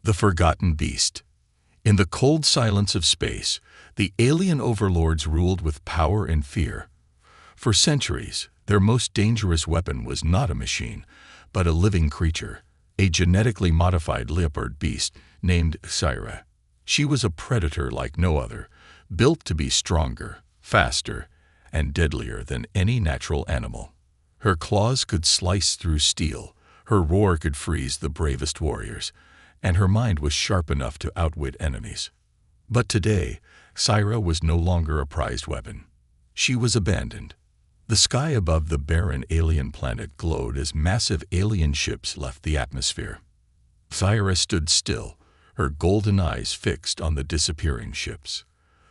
The Forgotten Beast. In the cold silence of space, the alien overlords ruled with power and fear. For centuries, their most dangerous weapon was not a machine, but a living creature, a genetically modified leopard beast named HFY. She was a predator like no other, built to be stronger, faster, and deadlier than any natural animal. Her claws could slice through steel, her roar could freeze the bravest warriors, and her mind was sharp enough to outwit enemies. But today, HFY was no longer a prized weapon. She was abandoned. The sky above the barren alien planet glowed as massive alien ships left the atmosphere. HFY stood still, her golden eyes fixed on the disappearing ships.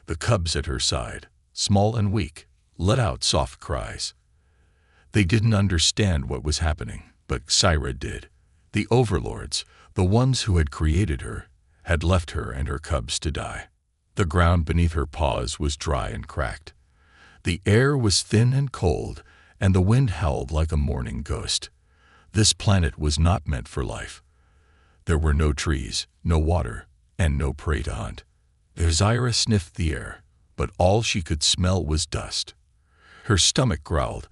The cubs at her side, small and weak, let out soft cries. They didn't understand what was happening, but HFY did. The overlords, the ones who had created her, had left her and her cubs to die. The ground beneath her paws was dry and cracked. The air was thin and cold, and the wind howled like a mourning ghost. This planet was not meant for life. There were no trees, no water, and no prey to hunt. HFY sniffed the air, but all she could smell was dust. Her stomach growled,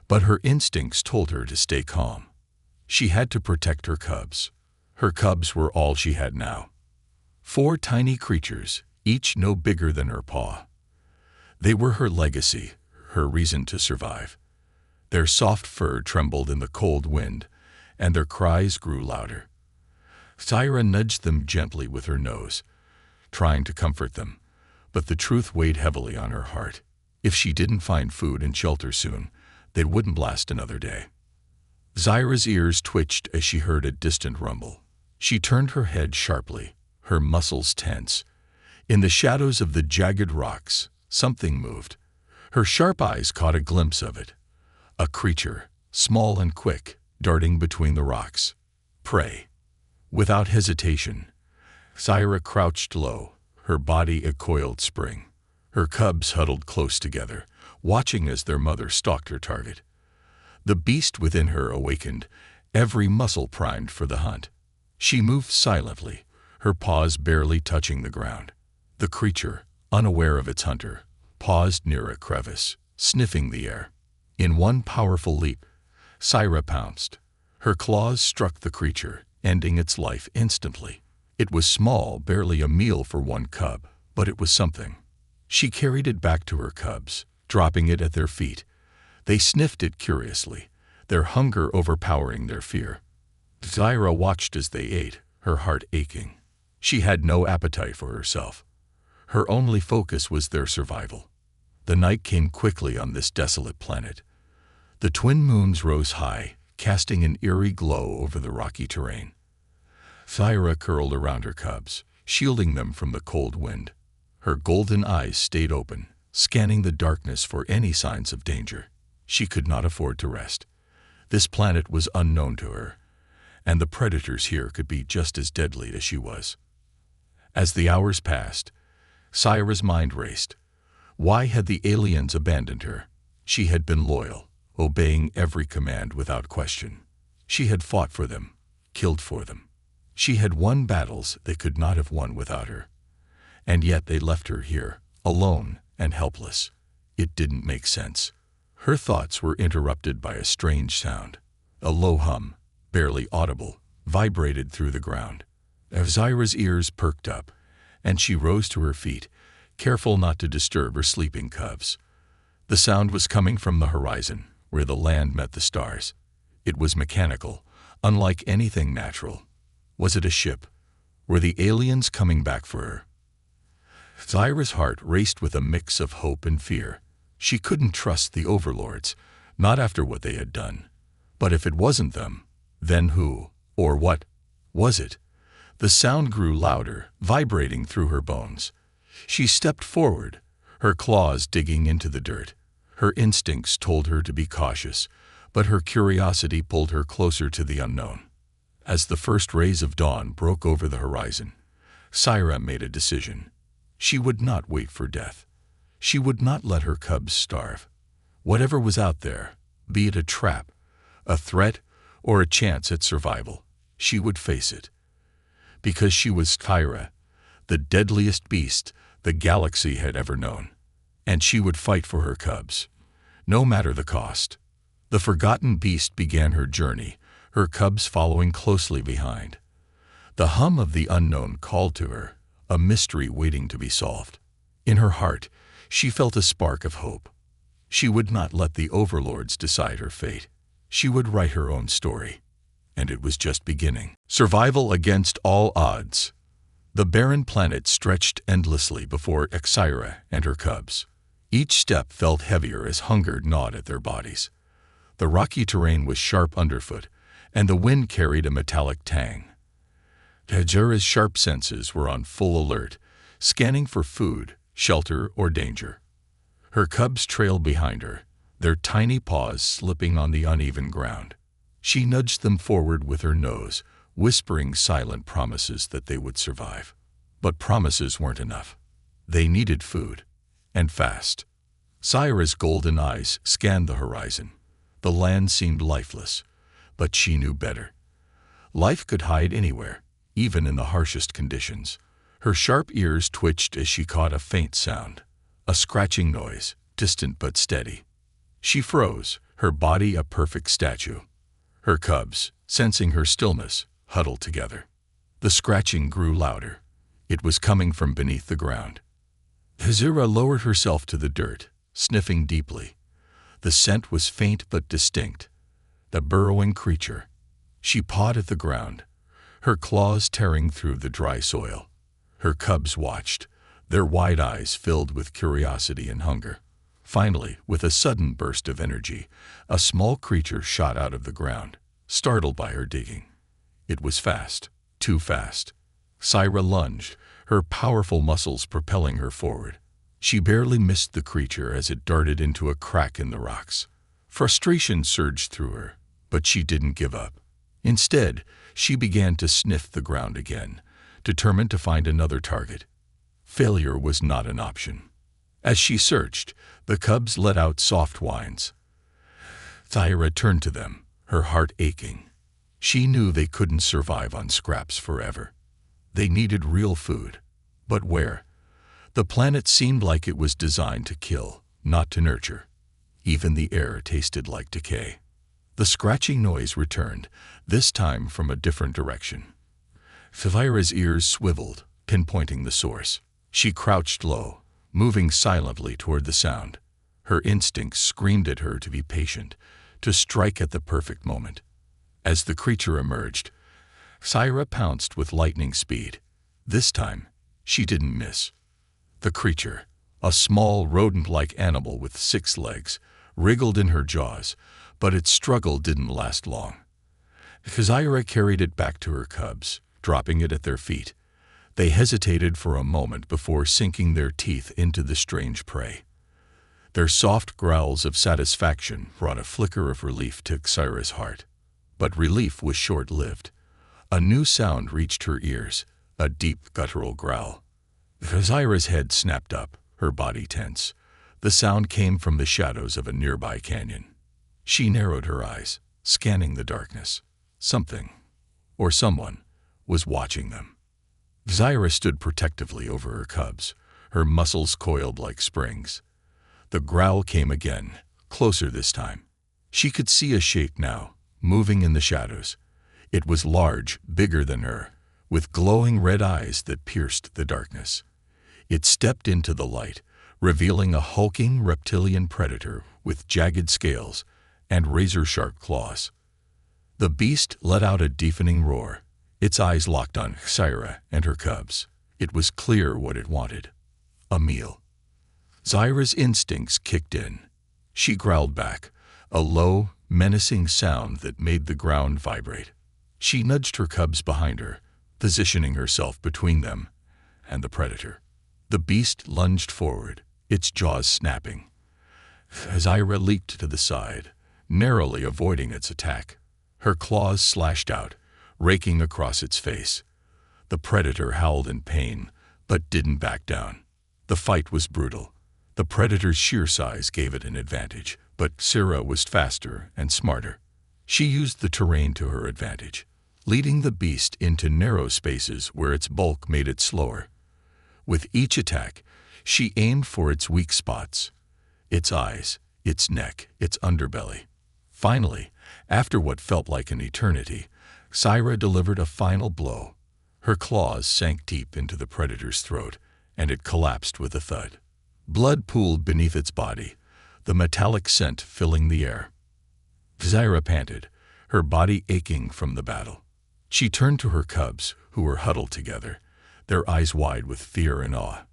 but her instincts told her to stay calm. She had to protect her cubs. Her cubs were all she had now. 4 tiny creatures, each no bigger than her paw. They were her legacy, her reason to survive. Their soft fur trembled in the cold wind, and their cries grew louder. HFY nudged them gently with her nose, trying to comfort them, but the truth weighed heavily on her heart. If she didn't find food and shelter soon, they wouldn't last another day. HFY's ears twitched as she heard a distant rumble. She turned her head sharply, her muscles tense. In the shadows of the jagged rocks, something moved. Her sharp eyes caught a glimpse of it. A creature, small and quick, darting between the rocks. Prey. Without hesitation, HFY crouched low, her body a coiled spring. Her cubs huddled close together, watching as their mother stalked her target. The beast within her awakened, every muscle primed for the hunt. She moved silently, her paws barely touching the ground. The creature, unaware of its hunter, paused near a crevice, sniffing the air. In one powerful leap, HFY pounced. Her claws struck the creature, ending its life instantly. It was small, barely a meal for one cub, but it was something. She carried it back to her cubs, dropping it at their feet. They sniffed it curiously, their hunger overpowering their fear. HFY watched as they ate, her heart aching. She had no appetite for herself. Her only focus was their survival. The night came quickly on this desolate planet. The twin moons rose high, casting an eerie glow over the rocky terrain. HFY curled around her cubs, shielding them from the cold wind. Her golden eyes stayed open, scanning the darkness for any signs of danger. She could not afford to rest. This planet was unknown to her, and the predators here could be just as deadly as she was. As the hours passed, HFY's mind raced. Why had the aliens abandoned her? She had been loyal, obeying every command without question. She had fought for them, killed for them. She had won battles they could not have won without her. And yet they left her here, alone and helpless. It didn't make sense. Her thoughts were interrupted by a strange sound. A low hum, barely audible, vibrated through the ground. HFY's ears perked up, and she rose to her feet, careful not to disturb her sleeping cubs. The sound was coming from the horizon, where the land met the stars. It was mechanical, unlike anything natural. Was it a ship? Were the aliens coming back for her? HFY's heart raced with a mix of hope and fear. She couldn't trust the overlords, not after what they had done. But if it wasn't them, then who, or what, was it? The sound grew louder, vibrating through her bones. She stepped forward, her claws digging into the dirt. Her instincts told her to be cautious, but her curiosity pulled her closer to the unknown. As the first rays of dawn broke over the horizon, HFY made a decision. She would not wait for death. She would not let her cubs starve. Whatever was out there, be it a trap, a threat, or a chance at survival, she would face it. because she was Kyra, the deadliest beast the galaxy had ever known, and she would fight for her cubs, no matter the cost. The forgotten beast began her journey, her cubs following closely behind. The hum of the unknown called to her, a mystery waiting to be solved. In her heart, she felt a spark of hope. She would not let the overlords decide her fate. She would write her own story. And it was just beginning. Survival against all odds. The barren planet stretched endlessly before Kyra and her cubs. Each step felt heavier as hunger gnawed at their bodies. The rocky terrain was sharp underfoot, and the wind carried a metallic tang. Kyra's sharp senses were on full alert, scanning for food, shelter, or danger. Her cubs trailed behind her, their tiny paws slipping on the uneven ground. She nudged them forward with her nose, whispering silent promises that they would survive. But promises weren't enough. They needed food, and fast. Kyra's golden eyes scanned the horizon. The land seemed lifeless, but she knew better. Life could hide anywhere, even in the harshest conditions. Her sharp ears twitched as she caught a faint sound, a scratching noise, distant but steady. She froze, her body a perfect statue. Her cubs, sensing her stillness, huddled together. The scratching grew louder. It was coming from beneath the ground. Kyra lowered herself to the dirt, sniffing deeply. The scent was faint but distinct. The burrowing creature. She pawed at the ground, her claws tearing through the dry soil. Her cubs watched, their wide eyes filled with curiosity and hunger. Finally, with a sudden burst of energy, a small creature shot out of the ground, startled by her digging. It was fast, too fast. Kyra lunged, her powerful muscles propelling her forward. She barely missed the creature as it darted into a crack in the rocks. Frustration surged through her, but she didn't give up. Instead, she began to sniff the ground again, determined to find another target. Failure was not an option. As she searched, the cubs let out soft whines. Kyra turned to them, her heart aching. She knew they couldn't survive on scraps forever. They needed real food. But where? The planet seemed like it was designed to kill, not to nurture. Even the air tasted like decay. The scratching noise returned, this time from a different direction. Kyra's ears swiveled, pinpointing the source. She crouched low, moving silently toward the sound. Her instincts screamed at her to be patient, to strike at the perfect moment. As the creature emerged, Kyra pounced with lightning speed. This time, she didn't miss. The creature, a small rodent-like animal with 6 legs, wriggled in her jaws, but its struggle didn't last long. Kyra carried it back to her cubs, dropping it at their feet. They hesitated for a moment before sinking their teeth into the strange prey. Their soft growls of satisfaction brought a flicker of relief to Kyra's heart. But relief was short-lived. A new sound reached her ears, a deep guttural growl. Kyra's head snapped up, her body tense. The sound came from the shadows of a nearby canyon. She narrowed her eyes, scanning the darkness. Something, or someone, was watching them. Kyra stood protectively over her cubs, her muscles coiled like springs. The growl came again, closer this time. She could see a shape now, moving in the shadows. It was large, bigger than her, with glowing red eyes that pierced the darkness. It stepped into the light, revealing a hulking reptilian predator with jagged scales and razor-sharp claws. The beast let out a deafening roar, its eyes locked on Kyra and her cubs. It was clear what it wanted: a meal. Kyra's instincts kicked in. She growled back, a low, menacing sound that made the ground vibrate. She nudged her cubs behind her, positioning herself between them and the predator. The beast lunged forward, its jaws snapping. Kyra leaped to the side, narrowly avoiding its attack. Her claws slashed out, raking across its face. The predator howled in pain, but didn't back down. The fight was brutal. The predator's sheer size gave it an advantage, but Kyra was faster and smarter. She used the terrain to her advantage. leading the beast into narrow spaces where its bulk made it slower. With each attack, she aimed for its weak spots, its eyes, its neck, its underbelly. Finally, after what felt like an eternity, Syra delivered a final blow. Her claws sank deep into the predator's throat, and it collapsed with a thud. Blood pooled beneath its body, the metallic scent filling the air. Syra panted, her body aching from the battle. She turned to her cubs, who were huddled together, their eyes wide with fear and awe.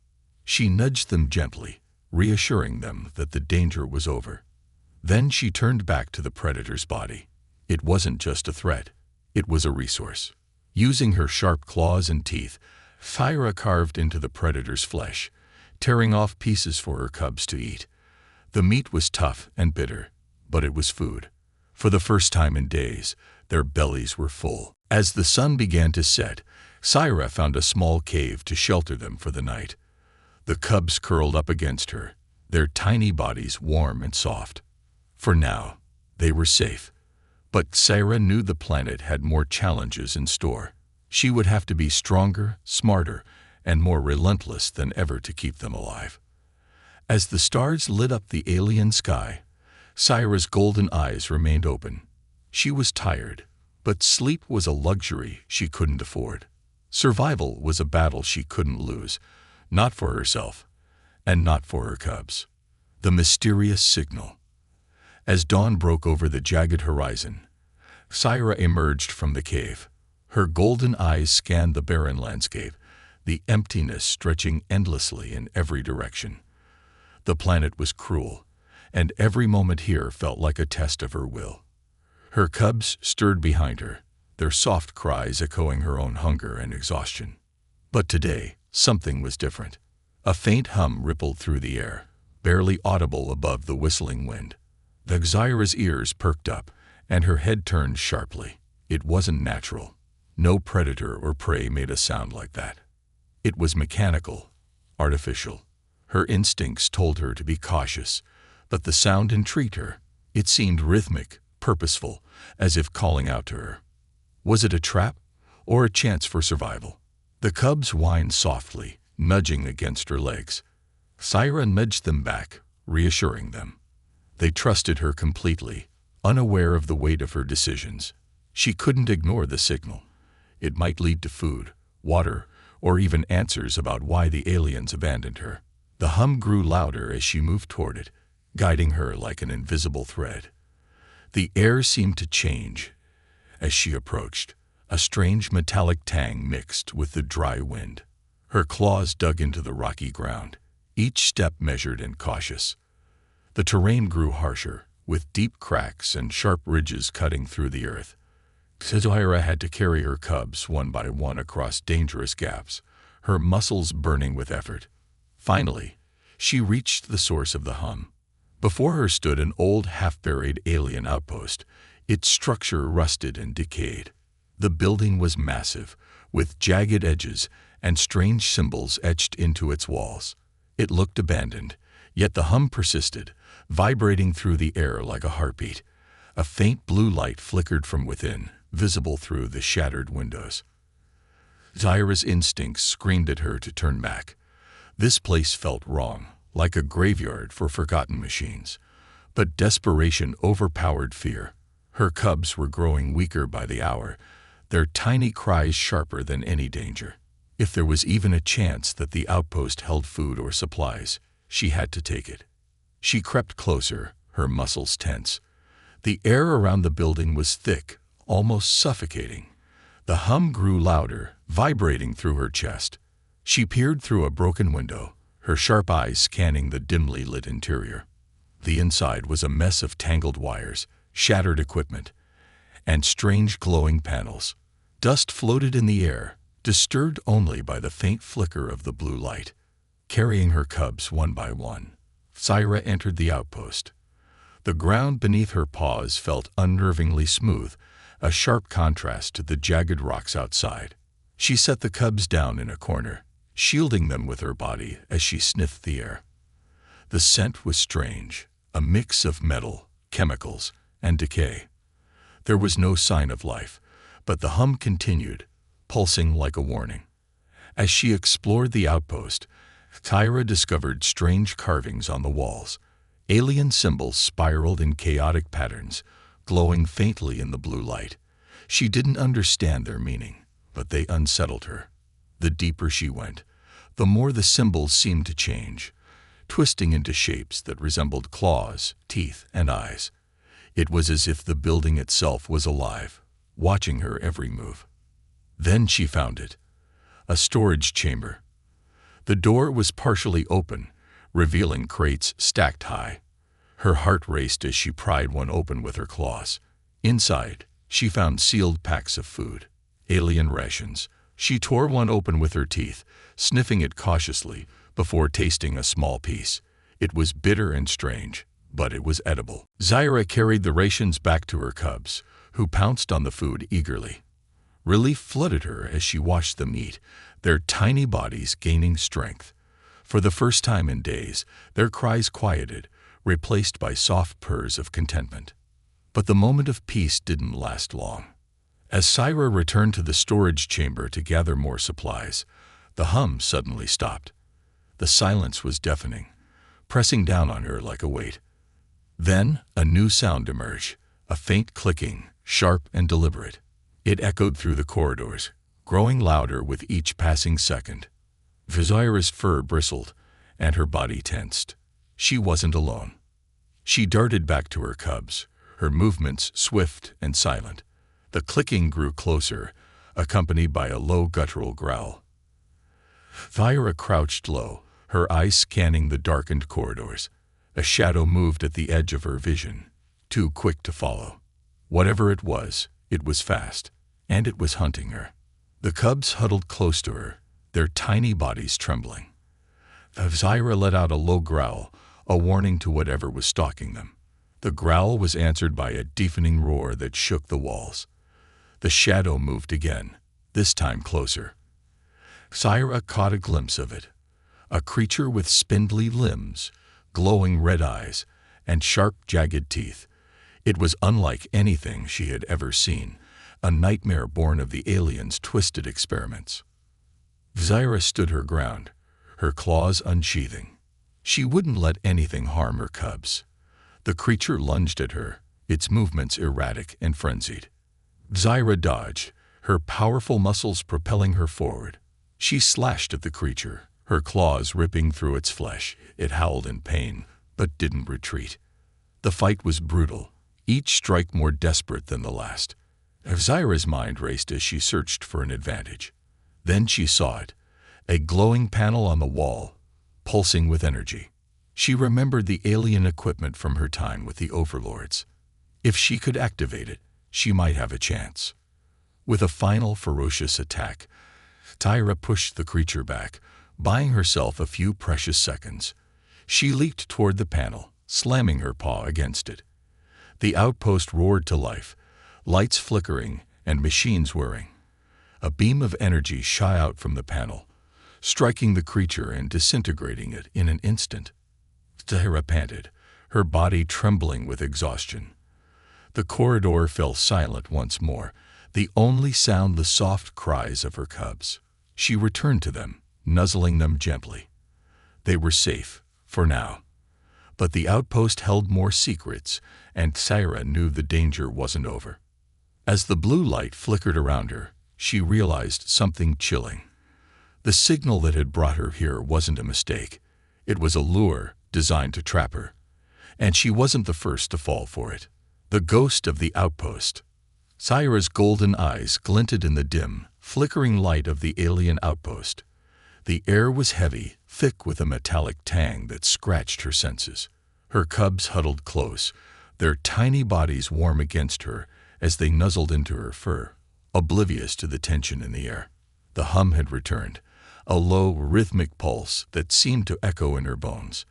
She nudged them gently, reassuring them that the danger was over. Then she turned back to the predator's body. It wasn't just a threat, it was a resource. Using her sharp claws and teeth, Syra carved into the predator's flesh, tearing off pieces for her cubs to eat. The meat was tough and bitter, but it was food. For the first time in days, their bellies were full. As the sun began to set, Syra found a small cave to shelter them for the night. The cubs curled up against her, their tiny bodies warm and soft. For now, they were safe. But Syra knew the planet had more challenges in store. She would have to be stronger, smarter, and more relentless than ever to keep them alive. As the stars lit up the alien sky, Syra's golden eyes remained open. She was tired, but sleep was a luxury she couldn't afford. Survival was a battle she couldn't lose, not for herself, and not for her cubs. The mysterious signal. As dawn broke over the jagged horizon, Syra emerged from the cave. Her golden eyes scanned the barren landscape, the emptiness stretching endlessly in every direction. The planet was cruel, and every moment here felt like a test of her will. Her cubs stirred behind her, their soft cries echoing her own hunger and exhaustion. But today, something was different. A faint hum rippled through the air, barely audible above the whistling wind. Syra's ears perked up, and her head turned sharply. It wasn't natural. No predator or prey made a sound like that. It was mechanical, artificial. Her instincts told her to be cautious, but the sound intrigued her. It seemed rhythmic, purposeful, as if calling out to her. Was it a trap, or a chance for survival? The cubs whined softly, nudging against her legs. Syra nudged them back, reassuring them. They trusted her completely, unaware of the weight of her decisions. She couldn't ignore the signal. It might lead to food, water, or even answers about why the aliens abandoned her. The hum grew louder as she moved toward it, guiding her like an invisible thread. The air seemed to change as she approached. A strange metallic tang mixed with the dry wind. Her claws dug into the rocky ground, each step measured and cautious. The terrain grew harsher, with deep cracks and sharp ridges cutting through the earth. Syra had to carry her cubs one by one across dangerous gaps, her muscles burning with effort. Finally, she reached the source of the hum. Before her stood an old, half-buried alien outpost, its structure rusted and decayed. The building was massive, with jagged edges and strange symbols etched into its walls. It looked abandoned, yet the hum persisted, vibrating through the air like a heartbeat. A faint blue light flickered from within, visible through the shattered windows. Syra's instincts screamed at her to turn back. This place felt wrong, like a graveyard for forgotten machines. But desperation overpowered fear. Her cubs were growing weaker by the hour, their tiny cries sharper than any danger. If there was even a chance that the outpost held food or supplies, she had to take it. She crept closer, her muscles tense. The air around the building was thick, almost suffocating. The hum grew louder, vibrating through her chest. She peered through a broken window, her sharp eyes scanning the dimly lit interior. The inside was a mess of tangled wires, shattered equipment, and strange glowing panels. Dust floated in the air, disturbed only by the faint flicker of the blue light. Carrying her cubs one by one, Syra entered the outpost. The ground beneath her paws felt unnervingly smooth, a sharp contrast to the jagged rocks outside. She set the cubs down in a corner, shielding them with her body as she sniffed the air. The scent was strange, a mix of metal, chemicals, and decay. There was no sign of life, But the hum continued, pulsing like a warning. As she explored the outpost, Tyra discovered strange carvings on the walls. Alien symbols spiraled in chaotic patterns, glowing faintly in the blue light. She didn't understand their meaning, but they unsettled her. The deeper she went, the more the symbols seemed to change, twisting into shapes that resembled claws, teeth, and eyes. It was as if the building itself was alive, watching her every move. Then she found it, a storage chamber. The door was partially open, revealing crates stacked high. Her heart raced as she pried one open with her claws. Inside, she found sealed packs of food, alien rations. She tore one open with her teeth, sniffing it cautiously before tasting a small piece. It was bitter and strange, but it was edible. Zyra carried the rations back to her cubs, who pounced on the food eagerly. Relief flooded her as she watched them eat, their tiny bodies gaining strength. For the first time in days, their cries quieted, replaced by soft purrs of contentment. But the moment of peace didn't last long. As Zyra returned to the storage chamber to gather more supplies, the hum suddenly stopped. The silence was deafening, pressing down on her like a weight. Then a new sound emerged, a faint clicking, sharp and deliberate. It echoed through the corridors, growing louder with each passing second. Zyra's fur bristled, and her body tensed. She wasn't alone. She darted back to her cubs, her movements swift and silent. The clicking grew closer, accompanied by a low guttural growl. Zyra crouched low, her eyes scanning the darkened corridors. A shadow moved at the edge of her vision, too quick to follow. Whatever it was fast, and it was hunting her. The cubs huddled close to her, their tiny bodies trembling. Zyra let out a low growl, a warning to whatever was stalking them. The growl was answered by a deafening roar that shook the walls. The shadow moved again, this time closer. Zyra caught a glimpse of it, a creature with spindly limbs, glowing red eyes, and sharp, jagged teeth. It was unlike anything she had ever seen, a nightmare born of the aliens' twisted experiments. Zyra stood her ground, her claws unsheathing. She wouldn't let anything harm her cubs. The creature lunged at her, its movements erratic and frenzied. Zyra dodged, her powerful muscles propelling her forward. She slashed at the creature, her claws ripping through its flesh. It howled in pain, but didn't retreat. The fight was brutal, each strike more desperate than the last. Zyra's mind raced as she searched for an advantage. Then she saw it, a glowing panel on the wall, pulsing with energy. She remembered the alien equipment from her time with the overlords. If she could activate it, she might have a chance. With a final ferocious attack, Tyra pushed the creature back, buying herself a few precious seconds. She leaped toward the panel, slamming her paw against it. The outpost roared to life, lights flickering and machines whirring. A beam of energy shot out from the panel, striking the creature and disintegrating it in an instant. Tyra panted, her body trembling with exhaustion. The corridor fell silent once more, the only sound the soft cries of her cubs. She returned to them, nuzzling them gently. They were safe, for now. But the outpost held more secrets, and Tyra knew the danger wasn't over. As the blue light flickered around her, she realized something chilling. The signal that had brought her here wasn't a mistake. It was a lure designed to trap her. And she wasn't the first to fall for it. The ghost of the outpost. Tyra's golden eyes glinted in the dim, flickering light of the alien outpost. The air was heavy, thick with a metallic tang that scratched her senses. Her cubs huddled close, their tiny bodies warm against her as they nuzzled into her fur, oblivious to the tension in the air. The hum had returned, a low, rhythmic pulse that seemed to echo in her bones.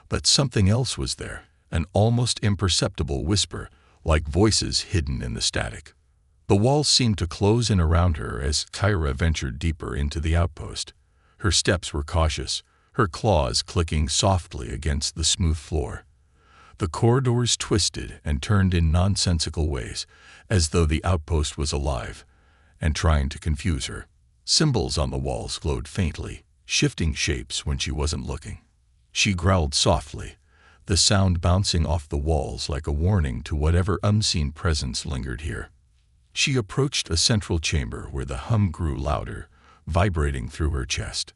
But something else was there, an almost imperceptible whisper, like voices hidden in the static. The walls seemed to close in around her as Tyra ventured deeper into the outpost. Her steps were cautious, her claws clicking softly against the smooth floor. The corridors twisted and turned in nonsensical ways, as though the outpost was alive, and trying to confuse her. Symbols on the walls glowed faintly, shifting shapes when she wasn't looking. She growled softly, the sound bouncing off the walls like a warning to whatever unseen presence lingered here. She approached a central chamber where the hum grew louder, vibrating through her chest.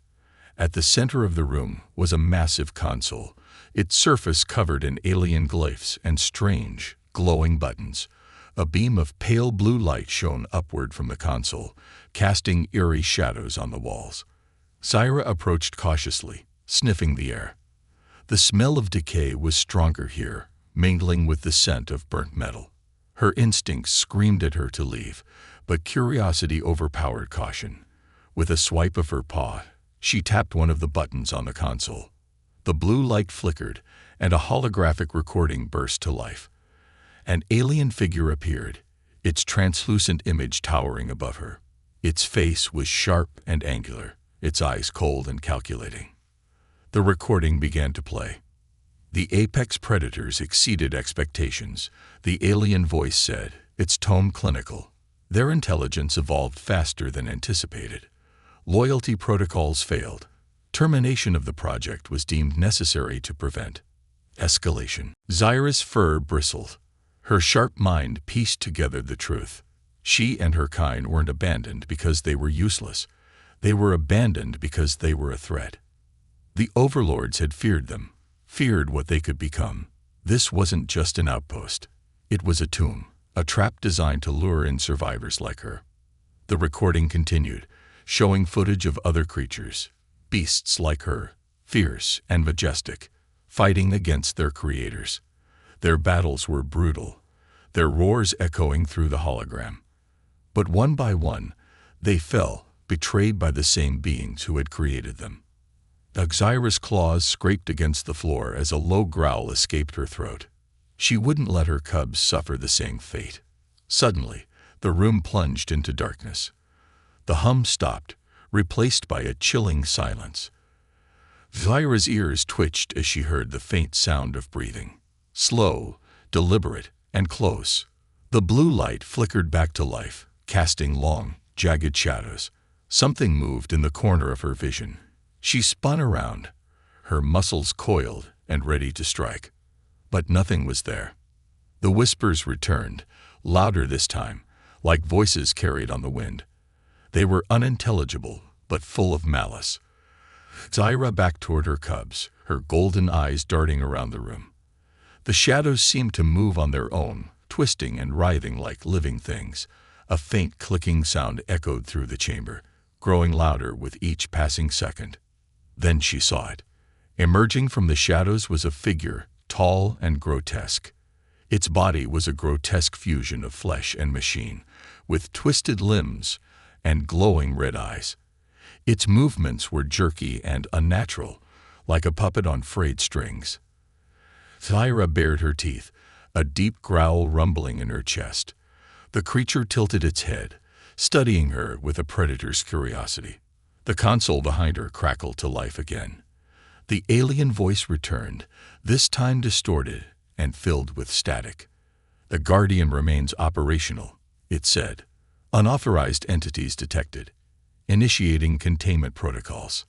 At the center of the room was a massive console, its surface covered in alien glyphs and strange, glowing buttons. A beam of pale blue light shone upward from the console, casting eerie shadows on the walls. Zaira approached cautiously, sniffing the air. The smell of decay was stronger here, mingling with the scent of burnt metal. Her instincts screamed at her to leave, but curiosity overpowered caution. With a swipe of her paw, she tapped one of the buttons on the console. The blue light flickered, and a holographic recording burst to life. An alien figure appeared, its translucent image towering above her. Its face was sharp and angular, its eyes cold and calculating. The recording began to play. The apex predators exceeded expectations, the alien voice said, its tone clinical. Their intelligence evolved faster than anticipated. Loyalty protocols failed. Termination of the project was deemed necessary to prevent escalation. Zaira's fur bristled. Her sharp mind pieced together the truth. She and her kind weren't abandoned because they were useless. They were abandoned because they were a threat. The overlords had feared them, feared what they could become. This wasn't just an outpost. It was a tomb, a trap designed to lure in survivors like her. The recording continued, showing footage of other creatures, beasts like her, fierce and majestic, fighting against their creators. Their battles were brutal, their roars echoing through the hologram. But one by one, they fell, betrayed by the same beings who had created them. Zaira's claws scraped against the floor as a low growl escaped her throat. She wouldn't let her cubs suffer the same fate. Suddenly, the room plunged into darkness. The hum stopped, replaced by a chilling silence. Zaira's ears twitched as she heard the faint sound of breathing. Slow, deliberate, and close. The blue light flickered back to life, casting long, jagged shadows. Something moved in the corner of her vision. She spun around, her muscles coiled and ready to strike. But nothing was there. The whispers returned, louder this time, like voices carried on the wind. They were unintelligible, but full of malice. Zaira backed toward her cubs, her golden eyes darting around the room. The shadows seemed to move on their own, twisting and writhing like living things. A faint clicking sound echoed through the chamber, growing louder with each passing second. Then she saw it. Emerging from the shadows was a figure, tall and grotesque. Its body was a grotesque fusion of flesh and machine, with twisted limbs and glowing red eyes. Its movements were jerky and unnatural, like a puppet on frayed strings. Zaira bared her teeth, a deep growl rumbling in her chest. The creature tilted its head, studying her with a predator's curiosity. The console behind her crackled to life again. The alien voice returned, this time distorted and filled with static. "The Guardian remains operational," it said. "Unauthorized entities detected. Initiating containment protocols."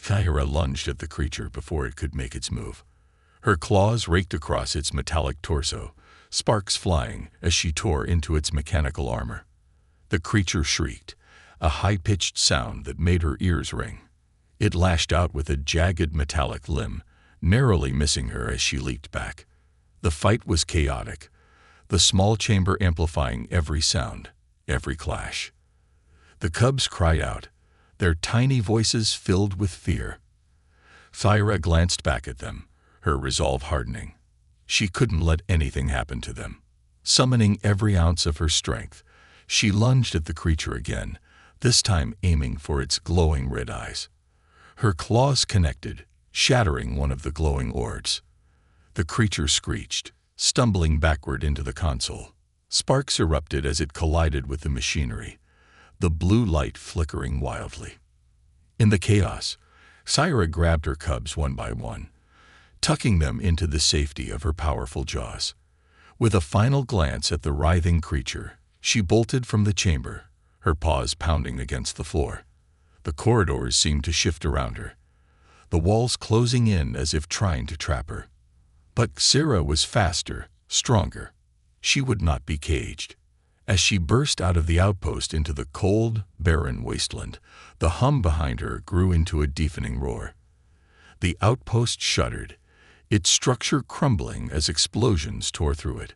Zaira lunged at the creature before it could make its move. Her claws raked across its metallic torso, sparks flying as she tore into its mechanical armor. The creature shrieked, a high-pitched sound that made her ears ring. It lashed out with a jagged metallic limb, narrowly missing her as she leaped back. The fight was chaotic, the small chamber amplifying every sound, every clash. The cubs cried out, their tiny voices filled with fear. Zaira glanced back at them, her resolve hardening. She couldn't let anything happen to them. Summoning every ounce of her strength, she lunged at the creature again, this time aiming for its glowing red eyes. Her claws connected, shattering one of the glowing orbs. The creature screeched, stumbling backward into the console. Sparks erupted as it collided with the machinery, the blue light flickering wildly. In the chaos, Zaira grabbed her cubs one by one, tucking them into the safety of her powerful jaws. With a final glance at the writhing creature, she bolted from the chamber, her paws pounding against the floor. The corridors seemed to shift around her, the walls closing in as if trying to trap her. But Sarah was faster, stronger. She would not be caged. As she burst out of the outpost into the cold, barren wasteland, the hum behind her grew into a deafening roar. The outpost shuddered, its structure crumbling as explosions tore through it.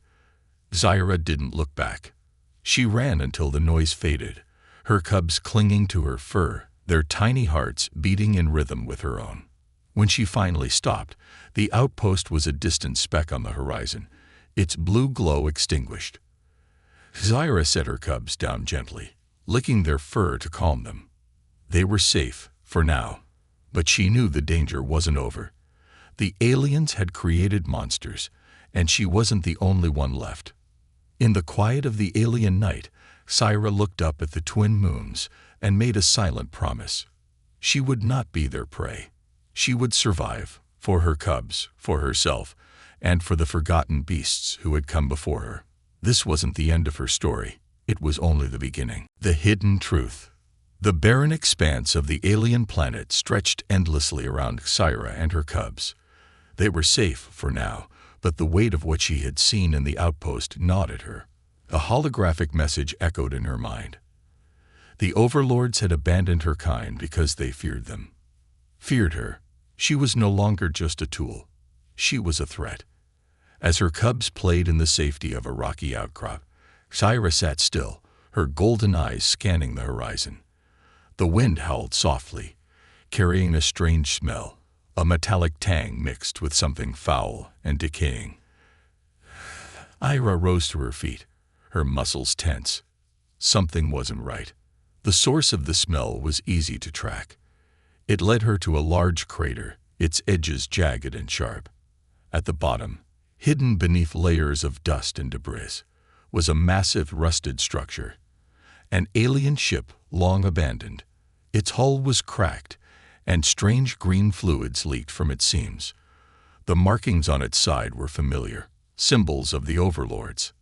Zaira didn't look back. She ran until the noise faded, her cubs clinging to her fur, their tiny hearts beating in rhythm with her own. When she finally stopped, the outpost was a distant speck on the horizon, its blue glow extinguished. Zaira set her cubs down gently, licking their fur to calm them. They were safe, for now, but she knew the danger wasn't over. The aliens had created monsters, and she wasn't the only one left. In the quiet of the alien night, Zaira looked up at the twin moons and made a silent promise. She would not be their prey. She would survive, for her cubs, for herself, and for the forgotten beasts who had come before her. This wasn't the end of her story. It was only the beginning. The hidden truth. The barren expanse of the alien planet stretched endlessly around Zaira and her cubs. They were safe for now, but the weight of what she had seen in the outpost gnawed at her. A holographic message echoed in her mind. The overlords had abandoned her kind because they feared them. Feared her. She was no longer just a tool. She was a threat. As her cubs played in the safety of a rocky outcrop, Zaira sat still, her golden eyes scanning the horizon. The wind howled softly, carrying a strange smell, a metallic tang mixed with something foul and decaying. Zaira rose to her feet, her muscles tense. Something wasn't right. The source of the smell was easy to track. It led her to a large crater, its edges jagged and sharp. At the bottom, hidden beneath layers of dust and debris, was a massive rusted structure. An alien ship long abandoned. Its hull was cracked, and strange green fluids leaked from its seams. The markings on its side were familiar, symbols of the overlords.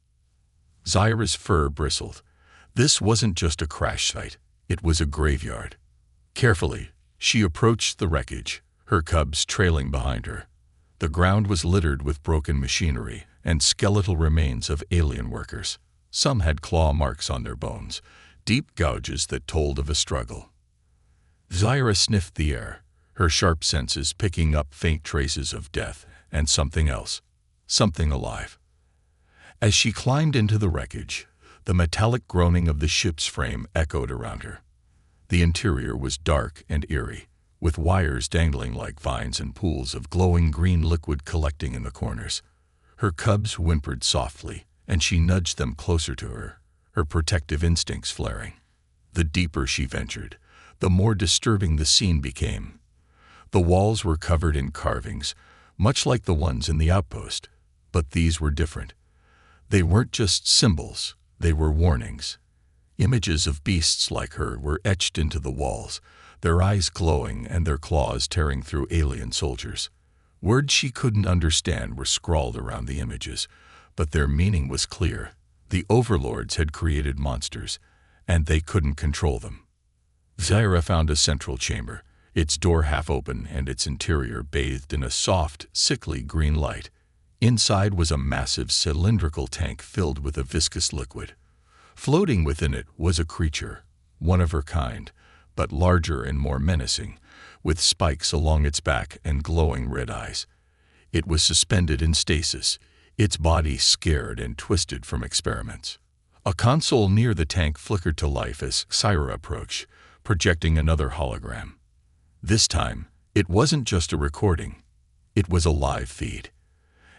Zaira's fur bristled. This wasn't just a crash site, it was a graveyard. Carefully, she approached the wreckage, her cubs trailing behind her. The ground was littered with broken machinery and skeletal remains of alien workers. Some had claw marks on their bones, deep gouges that told of a struggle. Zaira sniffed the air, her sharp senses picking up faint traces of death and something else, something alive. As she climbed into the wreckage, the metallic groaning of the ship's frame echoed around her. The interior was dark and eerie, with wires dangling like vines and pools of glowing green liquid collecting in the corners. Her cubs whimpered softly, and she nudged them closer to her, her protective instincts flaring. The deeper she ventured, the more disturbing the scene became. The walls were covered in carvings, much like the ones in the outpost, but these were different. They weren't just symbols, they were warnings. Images of beasts like her were etched into the walls, their eyes glowing and their claws tearing through alien soldiers. Words she couldn't understand were scrawled around the images, but their meaning was clear. The overlords had created monsters, and they couldn't control them. Zaira found a central chamber, its door half open and its interior bathed in a soft, sickly green light. Inside was a massive cylindrical tank filled with a viscous liquid. Floating within it was a creature, one of her kind, but larger and more menacing, with spikes along its back and glowing red eyes. It was suspended in stasis, its body scared and twisted from experiments. A console near the tank flickered to life as Zaira approached, projecting another hologram. This time, it wasn't just a recording. It was a live feed.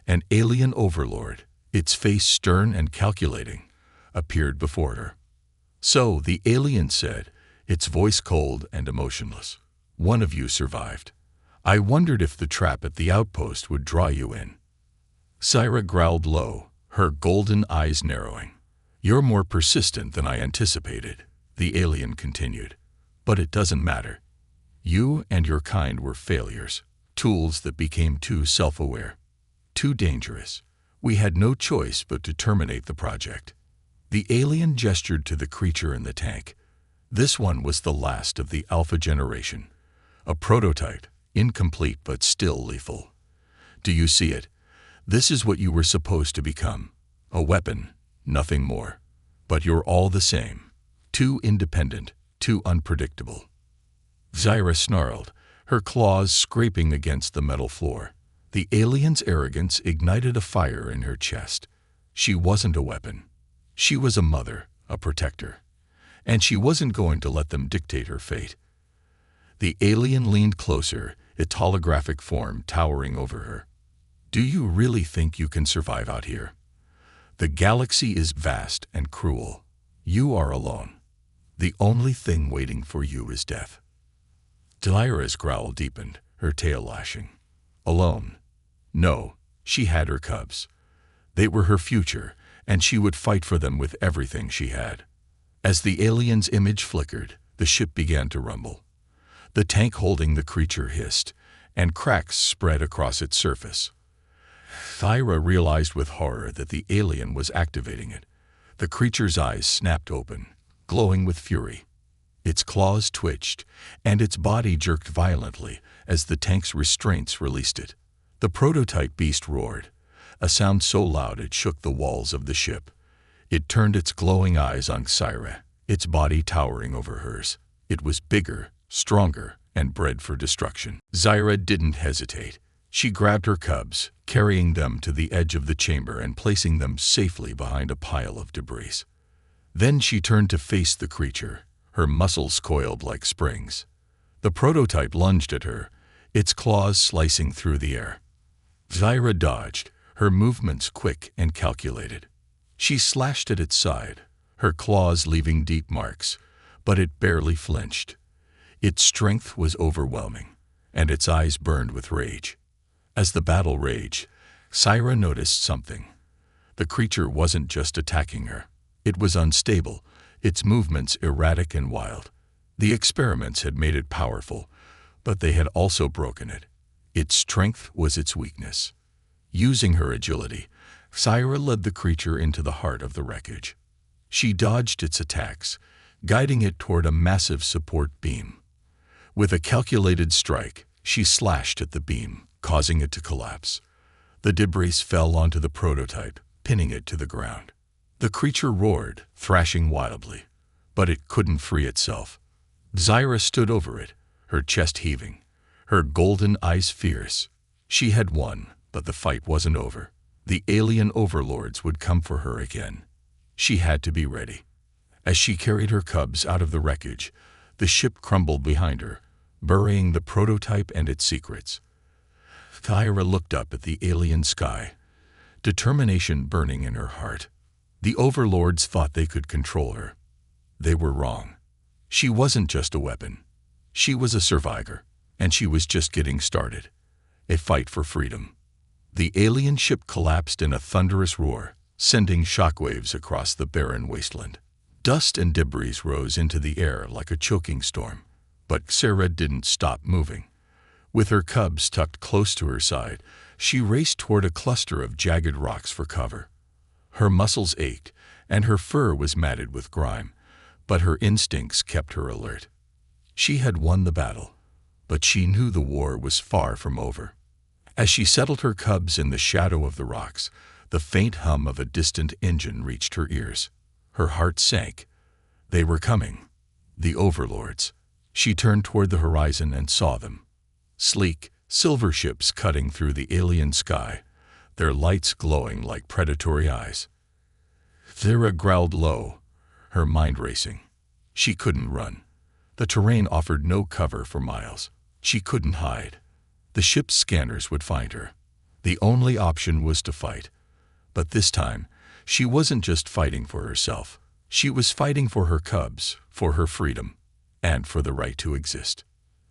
An alien overlord, its face stern and calculating, appeared before her. "So," the alien said, its voice cold and emotionless, "one of you survived. I wondered if the trap at the outpost would draw you in." Zaira growled low, her golden eyes narrowing. "You're more persistent than I anticipated," the alien continued. "But it doesn't matter. You and your kind were failures, tools that became too self-aware, too dangerous. We had no choice but to terminate the project." The alien gestured to the creature in the tank. This one was the last of the Alpha generation. A prototype, incomplete but still lethal. Do you see it? This is what you were supposed to become. A weapon, nothing more. But you're all the same. Too independent, too unpredictable. Zyra snarled, her claws scraping against the metal floor. The alien's arrogance ignited a fire in her chest. She wasn't a weapon. She was a mother, a protector. And she wasn't going to let them dictate her fate. The alien leaned closer, its holographic form towering over her. Do you really think you can survive out here? The galaxy is vast and cruel. You are alone. The only thing waiting for you is death. Zyra's growl deepened, her tail lashing. Alone? No, she had her cubs. They were her future, and she would fight for them with everything she had. As the alien's image flickered, the ship began to rumble. The tank holding the creature hissed, and cracks spread across its surface. Zyra realized with horror that the alien was activating it. The creature's eyes snapped open, glowing with fury. Its claws twitched, and its body jerked violently as the tank's restraints released it. The prototype beast roared, a sound so loud it shook the walls of the ship. It turned its glowing eyes on Zyra, its body towering over hers. It was bigger, stronger, and bred for destruction. Zyra didn't hesitate. She grabbed her cubs, carrying them to the edge of the chamber and placing them safely behind a pile of debris. Then she turned to face the creature, her muscles coiled like springs. The prototype lunged at her, its claws slicing through the air. Zyra dodged, her movements quick and calculated. She slashed at its side, her claws leaving deep marks, but it barely flinched. Its strength was overwhelming, and its eyes burned with rage. As the battle raged, Zyra noticed something. The creature wasn't just attacking her. It was unstable, its movements erratic and wild. The experiments had made it powerful, but they had also broken it. Its strength was its weakness. Using her agility, Zyra led the creature into the heart of the wreckage. She dodged its attacks, guiding it toward a massive support beam. With a calculated strike, she slashed at the beam, causing it to collapse. The debris fell onto the prototype, pinning it to the ground. The creature roared, thrashing wildly, but it couldn't free itself. Zyra stood over it, her chest heaving, her golden eyes fierce. She had won, but the fight wasn't over. The alien overlords would come for her again. She had to be ready. As she carried her cubs out of the wreckage, the ship crumbled behind her, burying the prototype and its secrets. Zyra looked up at the alien sky, determination burning in her heart. The overlords thought they could control her. They were wrong. She wasn't just a weapon. She was a survivor, and she was just getting started. A fight for freedom. The alien ship collapsed in a thunderous roar, sending shockwaves across the barren wasteland. Dust and debris rose into the air like a choking storm, but Zyra didn't stop moving. With her cubs tucked close to her side, she raced toward a cluster of jagged rocks for cover. Her muscles ached, and her fur was matted with grime, but her instincts kept her alert. She had won the battle, but she knew the war was far from over. As she settled her cubs in the shadow of the rocks, the faint hum of a distant engine reached her ears. Her heart sank. They were coming. The overlords. She turned toward the horizon and saw them. Sleek, silver ships cutting through the alien sky, their lights glowing like predatory eyes. Zyra growled low, her mind racing. She couldn't run. The terrain offered no cover for miles. She couldn't hide. The ship's scanners would find her. The only option was to fight. But this time, she wasn't just fighting for herself. She was fighting for her cubs, for her freedom, and for the right to exist.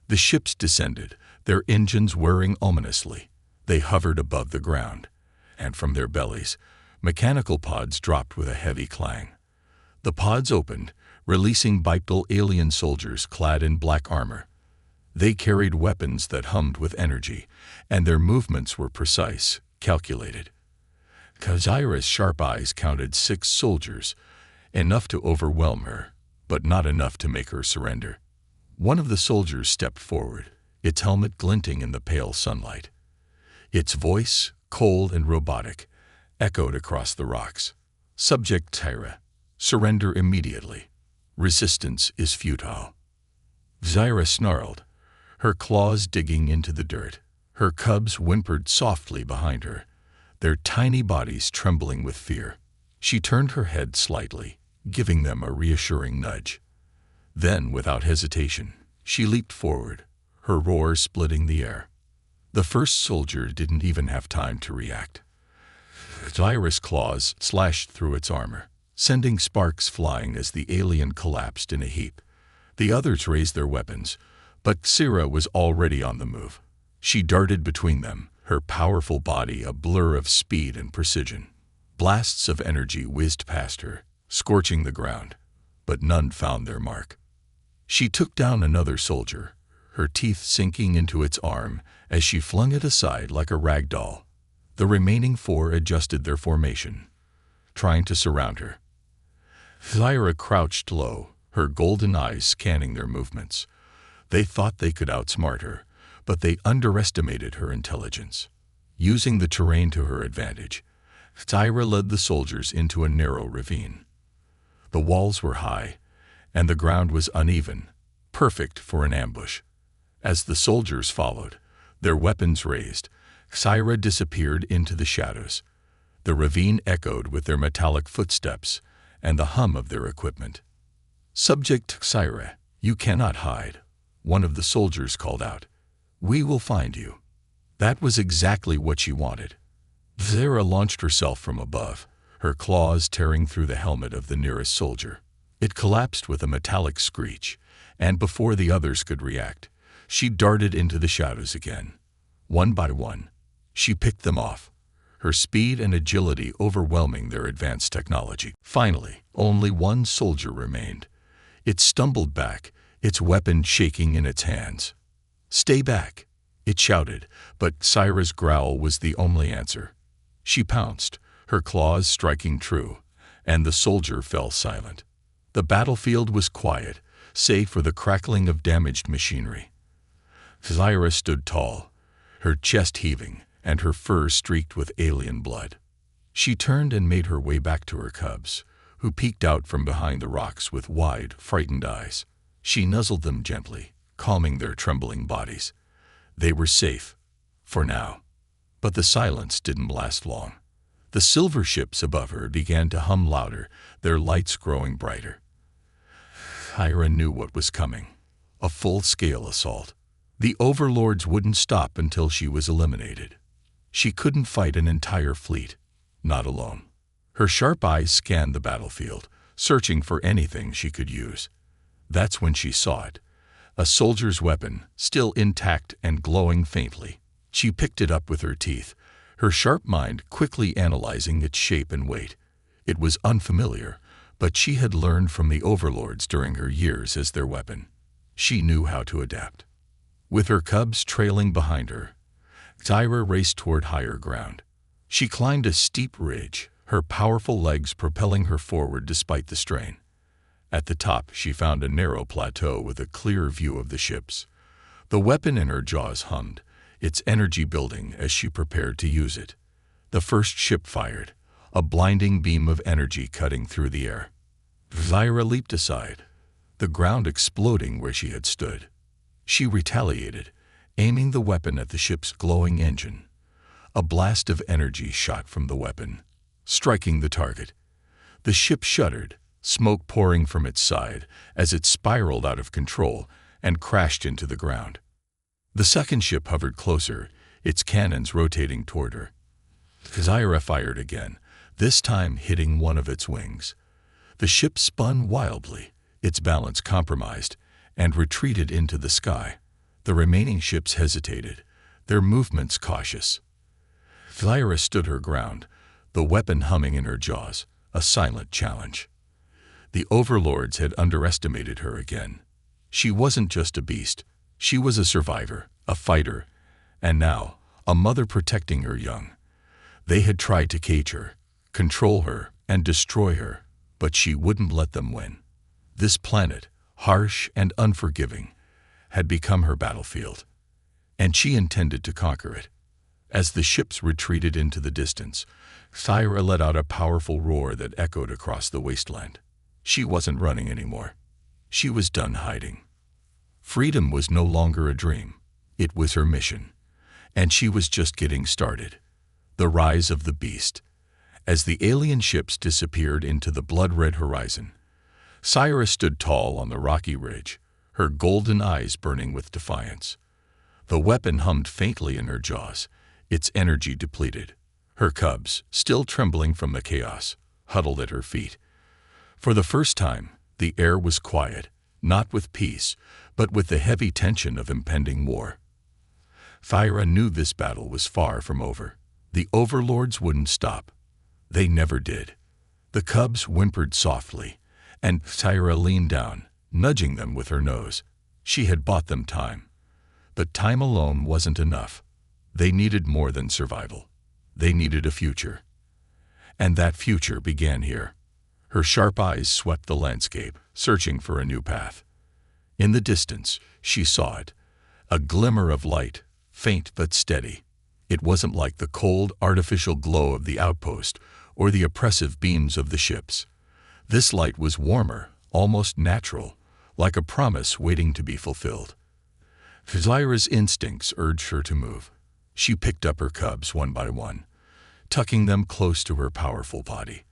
The ships descended, their engines whirring ominously. They hovered above the ground, and from their bellies, mechanical pods dropped with a heavy clang. The pods opened, releasing bipedal alien soldiers clad in black armor. They carried weapons that hummed with energy, and their movements were precise, calculated. Zyra's sharp eyes counted 6 soldiers, enough to overwhelm her, but not enough to make her surrender. One of the soldiers stepped forward, its helmet glinting in the pale sunlight. Its voice, cold and robotic, echoed across the rocks. "Subject Tyra, surrender immediately. Resistance is futile." Zyra snarled, her claws digging into the dirt. Her cubs whimpered softly behind her, their tiny bodies trembling with fear. She turned her head slightly, giving them a reassuring nudge. Then, without hesitation, she leaped forward, her roar splitting the air. The first soldier didn't even have time to react. Zyra's claws slashed through its armor, sending sparks flying as the alien collapsed in a heap. The others raised their weapons, but Zyra was already on the move. She darted between them, her powerful body a blur of speed and precision. Blasts of energy whizzed past her, scorching the ground, but none found their mark. She took down another soldier, her teeth sinking into its arm as she flung it aside like a rag doll. The remaining 4 adjusted their formation, trying to surround her. Zyra crouched low, her golden eyes scanning their movements. They thought they could outsmart her, but they underestimated her intelligence. Using the terrain to her advantage, Zyra led the soldiers into a narrow ravine. The walls were high, and the ground was uneven, perfect for an ambush. As the soldiers followed, their weapons raised, Zyra disappeared into the shadows. The ravine echoed with their metallic footsteps and the hum of their equipment. "Subject Zyra, you cannot hide," one of the soldiers called out. "We will find you." That was exactly what she wanted. Zyra launched herself from above, her claws tearing through the helmet of the nearest soldier. It collapsed with a metallic screech, and before the others could react, she darted into the shadows again. One by one, she picked them off, her speed and agility overwhelming their advanced technology. Finally, only one soldier remained. It stumbled back, its weapon shaking in its hands. "Stay back," it shouted, but Zyra's growl was the only answer. She pounced, her claws striking true, and the soldier fell silent. The battlefield was quiet, save for the crackling of damaged machinery. Zyra stood tall, her chest heaving and her fur streaked with alien blood. She turned and made her way back to her cubs, who peeked out from behind the rocks with wide, frightened eyes. She nuzzled them gently, calming their trembling bodies. They were safe, for now. But the silence didn't last long. The silver ships above her began to hum louder, their lights growing brighter. Zyra knew what was coming. A full-scale assault. The overlords wouldn't stop until she was eliminated. She couldn't fight an entire fleet, not alone. Her sharp eyes scanned the battlefield, searching for anything she could use. That's when she saw it. A soldier's weapon, still intact and glowing faintly. She picked it up with her teeth, her sharp mind quickly analyzing its shape and weight. It was unfamiliar, but she had learned from the overlords during her years as their weapon. She knew how to adapt. With her cubs trailing behind her, Zyra raced toward higher ground. She climbed a steep ridge, her powerful legs propelling her forward despite the strain. At the top, she found a narrow plateau with a clear view of the ships. The weapon in her jaws hummed, its energy building as she prepared to use it. The first ship fired, a blinding beam of energy cutting through the air. Zyra leaped aside, the ground exploding where she had stood. She retaliated, aiming the weapon at the ship's glowing engine. A blast of energy shot from the weapon, striking the target. The ship shuddered, smoke pouring from its side as it spiraled out of control and crashed into the ground. The second ship hovered closer, its cannons rotating toward her. Zyra fired again, this time hitting one of its wings. The ship spun wildly, its balance compromised, and retreated into the sky. The remaining ships hesitated, their movements cautious. Zyra stood her ground, the weapon humming in her jaws, a silent challenge. The overlords had underestimated her again. She wasn't just a beast, she was a survivor, a fighter, and now, a mother protecting her young. They had tried to cage her, control her, and destroy her, but she wouldn't let them win. This planet, harsh and unforgiving, had become her battlefield, and she intended to conquer it. As the ships retreated into the distance, Thyra let out a powerful roar that echoed across the wasteland. She wasn't running anymore. She was done hiding. Freedom was no longer a dream. It was her mission, and she was just getting started. The rise of the beast. As the alien ships disappeared into the blood-red horizon, Thyra stood tall on the rocky ridge, her golden eyes burning with defiance. The weapon hummed faintly in her jaws, its energy depleted. Her cubs, still trembling from the chaos, huddled at her feet. For the first time, the air was quiet, not with peace, but with the heavy tension of impending war. Thyra knew this battle was far from over. The overlords wouldn't stop. They never did. The cubs whimpered softly, and Thyra leaned down, nudging them with her nose. She had bought them time. But time alone wasn't enough. They needed more than survival. They needed a future. And that future began here. Her sharp eyes swept the landscape, searching for a new path. In the distance, she saw it. A glimmer of light, faint but steady. It wasn't like the cold, artificial glow of the outpost or the oppressive beams of the ships. This light was warmer, almost natural, like a promise waiting to be fulfilled. Thyra's instincts urged her to move. She picked up her cubs one by one, tucking them close to her powerful body,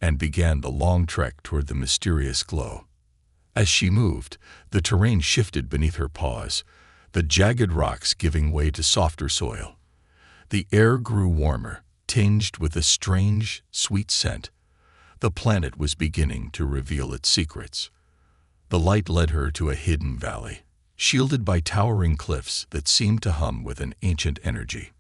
and began the long trek toward the mysterious glow. As she moved, the terrain shifted beneath her paws, the jagged rocks giving way to softer soil. The air grew warmer, tinged with a strange, sweet scent. The planet was beginning to reveal its secrets. The light led her to a hidden valley, shielded by towering cliffs that seemed to hum with an ancient energy.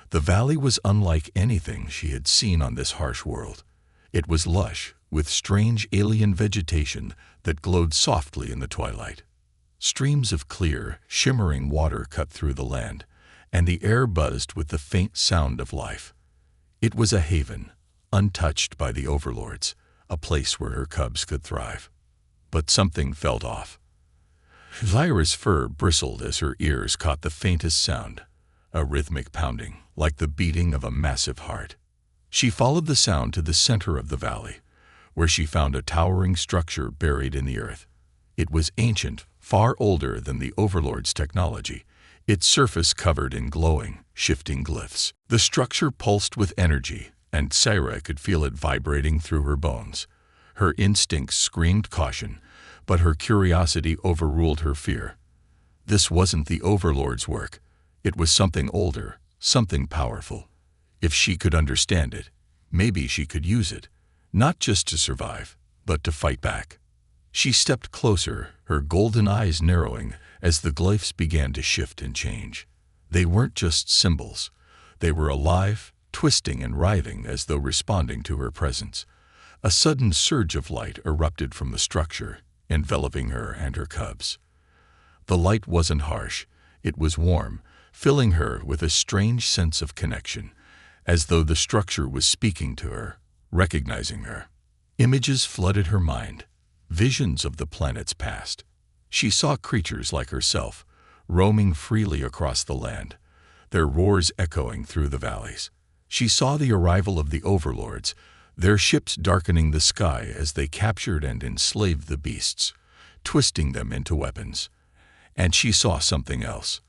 The valley was unlike anything she had seen on this harsh world. It was lush, with strange alien vegetation that glowed softly in the twilight. Streams of clear, shimmering water cut through the land, and the air buzzed with the faint sound of life. It was a haven, untouched by the overlords, a place where her cubs could thrive. But something felt off. Thyra's fur bristled as her ears caught the faintest sound, a rhythmic pounding, like the beating of a massive heart. She followed the sound to the center of the valley, where she found a towering structure buried in the earth. It was ancient, far older than the overlord's technology, its surface covered in glowing, shifting glyphs. The structure pulsed with energy, and Thyra could feel it vibrating through her bones. Her instincts screamed caution, but her curiosity overruled her fear. This wasn't the overlord's work. It was something older, something powerful. If she could understand it, maybe she could use it, not just to survive, but to fight back. She stepped closer, her golden eyes narrowing as the glyphs began to shift and change. They weren't just symbols. They were alive, twisting and writhing as though responding to her presence. A sudden surge of light erupted from the structure, enveloping her and her cubs. The light wasn't harsh. It was warm, filling her with a strange sense of connection, as though the structure was speaking to her, recognizing her. Images flooded her mind, visions of the planet's past. She saw creatures like herself, roaming freely across the land, their roars echoing through the valleys. She saw the arrival of the overlords, their ships darkening the sky as they captured and enslaved the beasts, twisting them into weapons. And she saw something else,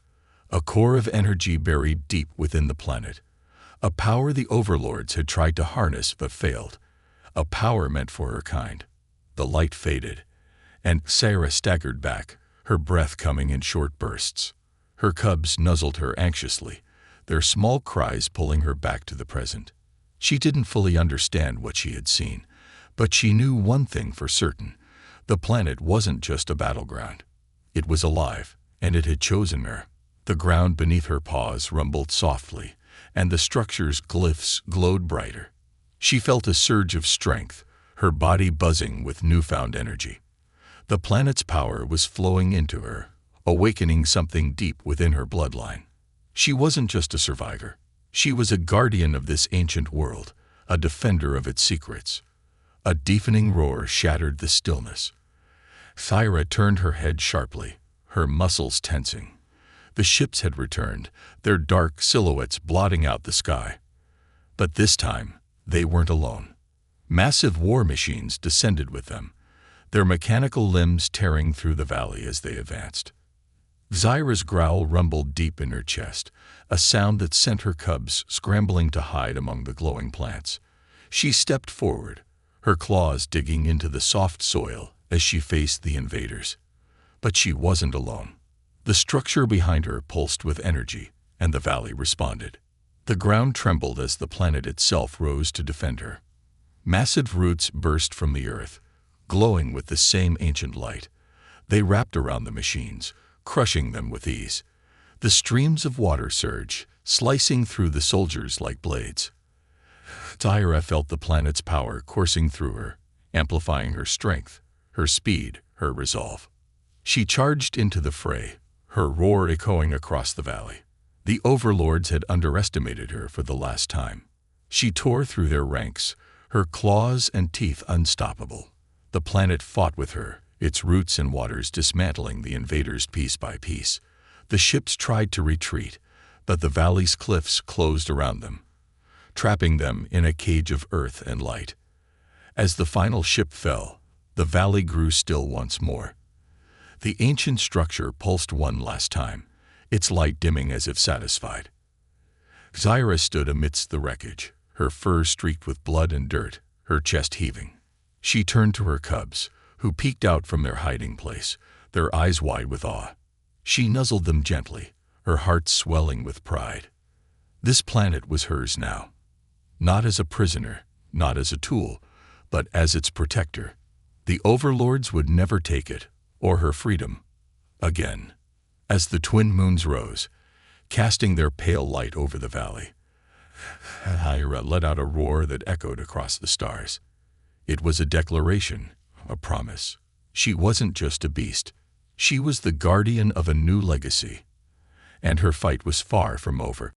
a core of energy buried deep within the planet, a power the overlords had tried to harness but failed, a power meant for her kind. The light faded, and Thyra staggered back, her breath coming in short bursts. Her cubs nuzzled her anxiously, their small cries pulling her back to the present. She didn't fully understand what she had seen, but she knew one thing for certain. The planet wasn't just a battleground. It was alive, and it had chosen her. The ground beneath her paws rumbled softly, and the structure's glyphs glowed brighter. She felt a surge of strength, her body buzzing with newfound energy. The planet's power was flowing into her, awakening something deep within her bloodline. She wasn't just a survivor. She was a guardian of this ancient world, a defender of its secrets. A deafening roar shattered the stillness. Thyra turned her head sharply, her muscles tensing. The ships had returned, their dark silhouettes blotting out the sky. But this time, they weren't alone. Massive war machines descended with them, their mechanical limbs tearing through the valley as they advanced. Zyra's growl rumbled deep in her chest, a sound that sent her cubs scrambling to hide among the glowing plants. She stepped forward, her claws digging into the soft soil as she faced the invaders. But she wasn't alone. The structure behind her pulsed with energy, and the valley responded. The ground trembled as the planet itself rose to defend her. Massive roots burst from the earth, glowing with the same ancient light. They wrapped around the machines, crushing them with ease. The streams of water surged, slicing through the soldiers like blades. Thyra felt the planet's power coursing through her, amplifying her strength, her speed, her resolve. She charged into the fray, her roar echoing across the valley. The overlords had underestimated her for the last time. She tore through their ranks, her claws and teeth unstoppable. The planet fought with her, its roots and waters dismantling the invaders piece by piece. The ships tried to retreat, but the valley's cliffs closed around them, trapping them in a cage of earth and light. As the final ship fell, the valley grew still once more. The ancient structure pulsed one last time, its light dimming as if satisfied. Zyra stood amidst the wreckage, her fur streaked with blood and dirt, her chest heaving. She turned to her cubs, who peeked out from their hiding place, their eyes wide with awe. She nuzzled them gently, her heart swelling with pride. This planet was hers now. Not as a prisoner, not as a tool, but as its protector. The overlords would never take it, or her freedom, again. As the twin moons rose, casting their pale light over the valley, Thyra let out a roar that echoed across the stars. It was a declaration, a promise. She wasn't just a beast. She was the guardian of a new legacy. And her fight was far from over.